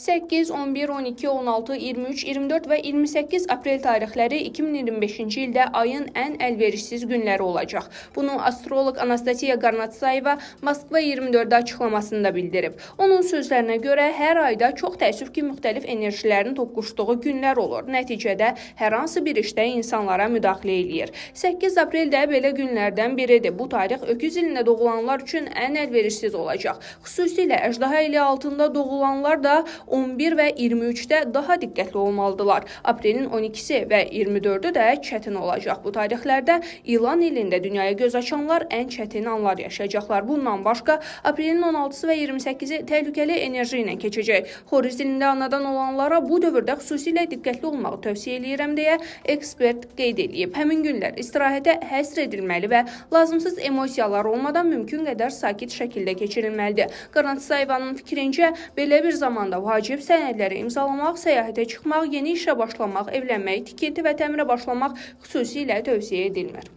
8, 11, 12, 16, 23, 24 və 28 aprel tarixləri 2025-ci ildə ayın ən əlverişsiz günləri olacaq. Bunu astroloq Anastasiya Qarnatsayeva Moskva 24-də açıqlamasında bildirib. Onun sözlərinə görə hər ayda çox təəssüf ki, müxtəlif enerjilərin toqquşduğu günlər olur. Nəticədə hər hansı bir işdə insanlara müdaxilə eləyir. 8 aprel də belə günlərdən biridir. Bu tarix öküz ilində doğulanlar üçün ən əlverişsiz olacaq. Xüsusilə əjdaha ili altında doğulanlar da 11 və 23-də daha diqqətli olmalıdırlar. Aprelin 12-si və 24-ü də çətin olacaq. Bu tarixlərdə ilan ilində dünyaya göz açanlar ən çətin anlar yaşayacaqlar. Bundan başqa, aprelin 16-sı və 28-i təhlükəli enerji ilə keçəcək. Xoruz ilində anadan olanlara bu dövrdə xüsusilə diqqətli olmağı tövsiyə edirəm deyə ekspert qeyd edib. Həmin günlər istirahətə həsr edilməli və lazımsız emosiyalar olmadan mümkün qədər sakit şəkildə keçirilməlidir. Qarnatsayevanın fikrincə, belə bir zamanda vacib sənədləri imzalamaq, səyahətə çıxmaq, yeni işə başlamaq, evlənmək, tikinti və təmirə başlamaq xüsusilə tövsiyə edilmir.